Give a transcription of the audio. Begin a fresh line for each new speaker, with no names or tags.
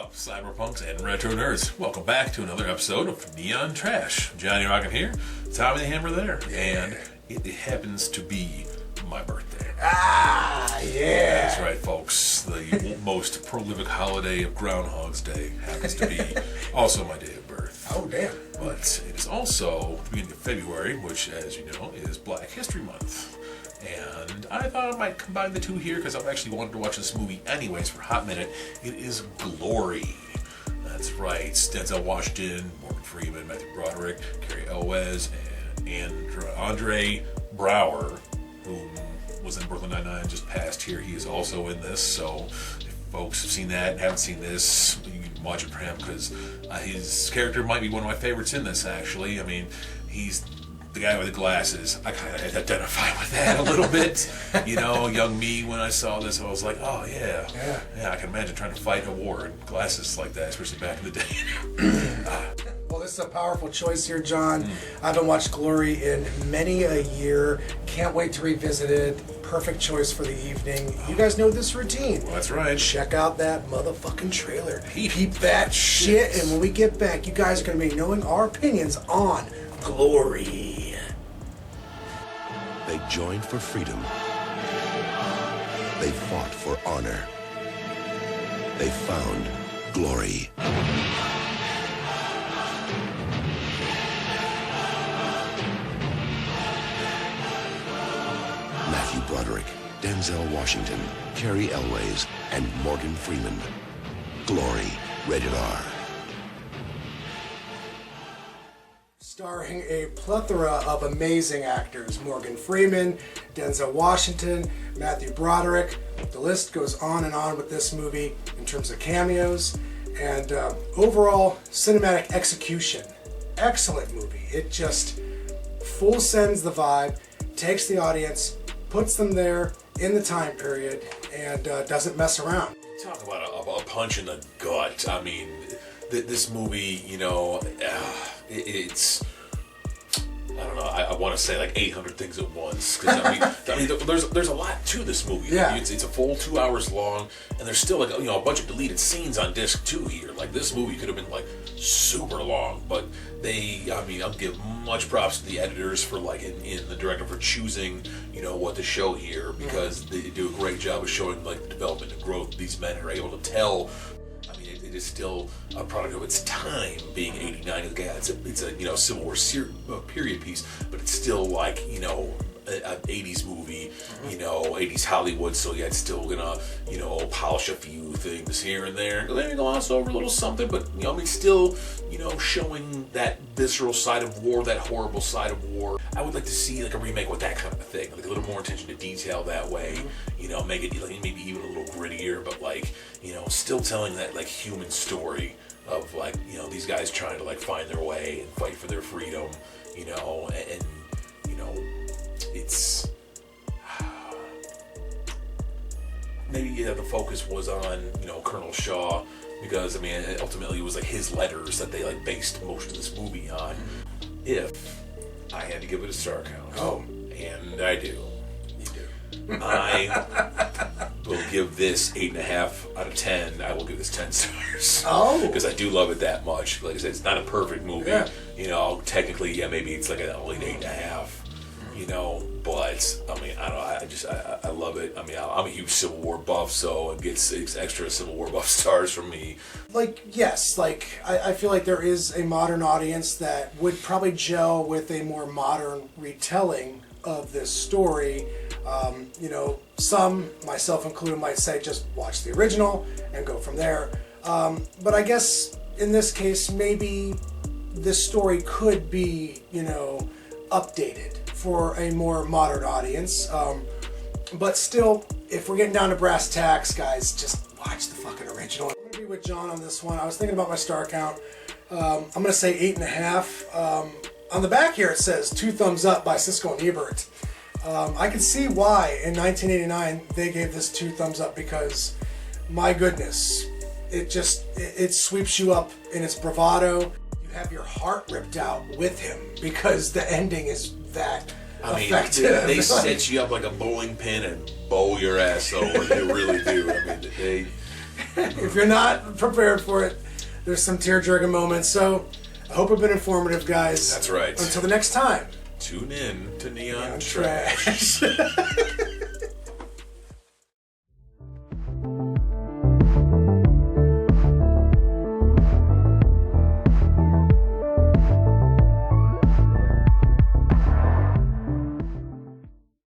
up, cyberpunks and retro nerds? Welcome back to another episode of Neon Trash. Johnny Rockin' here, Tommy the Hammer there, and it happens to be my birthday.
Ah, yeah.
That's right, folks. The most prolific holiday of Groundhog's Day happens to be also my day of birth.
Oh, damn.
But it is also the beginning of February, which, as you know, is Black History Month. And I thought I might combine the two here because I've actually wanted to watch this movie anyways for a hot minute. It is Glory. That's right. Denzel Washington, Morgan Freeman, Matthew Broderick, Cary Elwes, and Andre Braugher, who was in Brooklyn Nine-Nine, just passed here. He is also in this. So if folks have seen that and haven't seen this, you can watch it for him because his character might be one of my favorites in this, actually. I mean, he's the guy with the glasses. I kind of identify with that a little bit. You know, young me, when I saw this, I was like, oh, yeah. Yeah, I can imagine trying to fight a war in glasses like that, especially back in the day.
Well, this is a powerful choice here, John. I haven't watched Glory in many a year. Can't wait to revisit it. Perfect choice for the evening. You guys know this routine.
Well, that's right.
Check out that motherfucking trailer. Peep that shit. And when we get back, you guys are going to be knowing our opinions on Glory.
They joined for freedom. They fought for honor. They found glory. Matthew Broderick, Denzel Washington, Cary Elwes, and Morgan Freeman. Glory, rated R.
Starring a plethora of amazing actors. Morgan Freeman, Denzel Washington, Matthew Broderick. The list goes on and on with this movie in terms of cameos and overall cinematic execution. Excellent movie. It just full sends the vibe, takes the audience, puts them there in the time period, and doesn't mess around.
Talk about a punch in the gut. I mean, this movie, you know, it's, I don't know, I want to say like 800 things at once. Because I mean, there's a lot to this movie.
Yeah.
It's a full 2 hours long, and there's still like, you know, a bunch of deleted scenes on disc too here. Like, this movie could have been like super long, but I'll give much props to the editors for like, in the director for choosing, you know, what to show here, because they do a great job of showing like the development and growth these men are able to tell. I mean, it is still a product of its time, being 89. Again, it's a you know, Civil War period piece, but it's still like, you know, an 80s movie, you know, 80s Hollywood, so yeah, it's still gonna, you know, polish a few things here and there. Maybe gloss over a little something, but, you know, I mean, still, you know, showing that visceral side of war, that horrible side of war. I would like to see like a remake with that kind of a thing, like a little more attention to detail that way, you know, make it like maybe even a little grittier, but like, you know, still telling that like human story of like, you know, these guys trying to like find their way and fight for their freedom, you know, and you know, it's maybe, yeah, the focus was on, you know, Colonel Shaw, because I mean, ultimately it was like his letters that they like based most of this movie on. If I had to give it a star count, and I do, I will give this 8.5 out of 10. I will give this 10 stars. Because I do love it that much. Like I said, it's not a perfect movie.
Yeah.
You know, technically, yeah, maybe it's like only an 8.5. You know, but I mean, I don't know. I love it. I mean, I'm a huge Civil War buff, so it gets extra Civil War buff stars from me.
Like, yes, like, I feel like there is a modern audience that would probably gel with a more modern retelling of this story. You know, some, myself included, might say just watch the original and go from there. But I guess in this case, maybe this story could be, you know, updated for a more modern audience. But still, if we're getting down to brass tacks, guys, just watch the fucking original. I'm gonna be with John on this one. I was thinking about my star count. I'm gonna say 8.5. On the back here it says 2 thumbs up by Siskel and Ebert. I can see why in 1989 they gave this 2 thumbs up, because my goodness, it sweeps you up in its bravado. You have your heart ripped out with him because the ending is that effective.
They set you up like a bowling pin and bowl your ass over. They really do. I mean,
if you're not prepared for it, there's some tear-jerking moments. So I hope it's been informative, guys.
That's right.
Until the next time.
Tune in to Neon
Neon
Trash.
Trash.